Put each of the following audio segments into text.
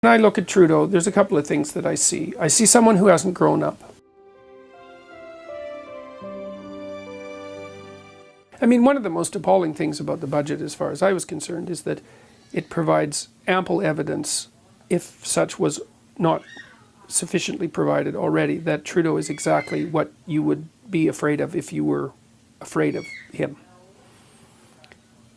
When I look at Trudeau, there's a couple of things that I see. I see someone who hasn't grown up. I mean, one of the most appalling things about the budget, as far as I was concerned, is that it provides ample evidence, if such was not sufficiently provided already, that Trudeau is exactly what you would be afraid of if you were afraid of him.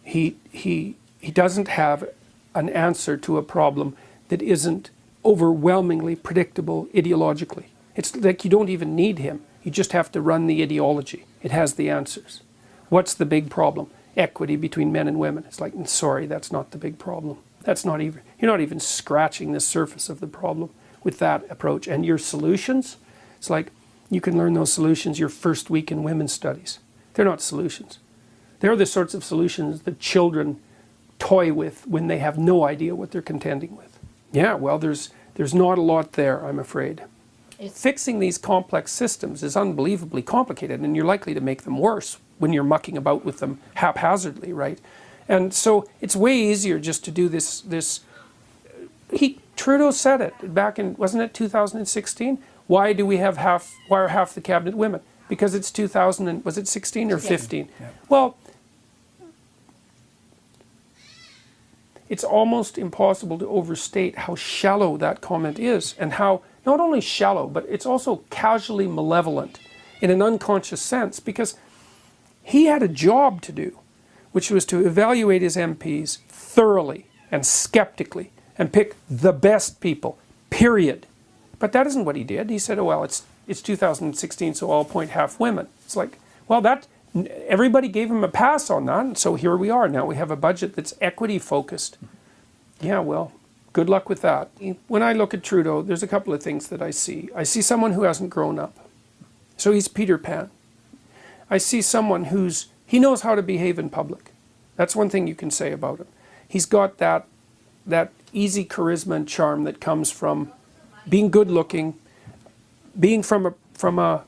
He doesn't have an answer to a problem that isn't overwhelmingly predictable ideologically. It's like you don't even need him. You just have to run the ideology. It has the answers. What's the big problem? Equity between men and women. It's like, sorry, that's not the big problem. That's not even, you're not even scratching the surface of the problem with that approach. And your solutions, it's like you can learn those solutions your first week in women's studies. They're not solutions. They're the sorts of solutions that children toy with when they have no idea what they're contending with. Yeah, well, there's not a lot there, I'm afraid. Fixing these complex systems is unbelievably complicated, and you're likely to make them worse when you're mucking about with them haphazardly, right? And so it's way easier just to do this. Trudeau said it back in, wasn't it 2016? Why are half the cabinet women? Because it's 2000 and, was it 16 or 15? Yeah. Well, it's almost impossible to overstate how shallow that comment is, and how not only shallow, but it's also casually malevolent in an unconscious sense, because he had a job to do, which was to evaluate his MPs thoroughly and skeptically and pick the best people, period. But that isn't what he did. He said, oh, well, it's 2016, so I'll appoint half women. It's like, well, everybody gave him a pass on that, and so here we are. Now we have a budget that's equity focused. Yeah, well, good luck with that. When I look at Trudeau, there's a couple of things that I see. I see someone who hasn't grown up. So he's Peter Pan. I see someone he knows how to behave in public. That's one thing you can say about him. He's got that easy charisma and charm that comes from being good looking, being from a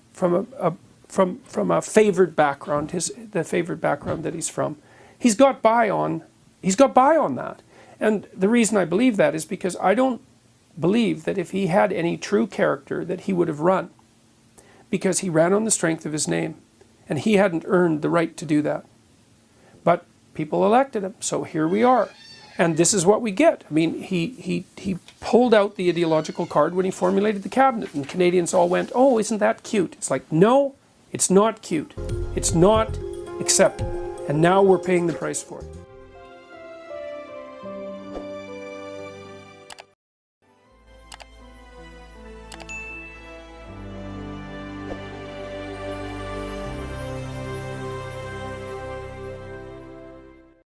favored background, the favored background that he's from. He's got by on that. And the reason I believe that is because I don't believe that if he had any true character that he would have run, because he ran on the strength of his name, and he hadn't earned the right to do that. But people elected him, so here we are. And this is what we get. I mean, he pulled out the ideological card when he formulated the cabinet, and Canadians all went, oh, isn't that cute? It's like, no, it's not cute. It's not acceptable. And now we're paying the price for it.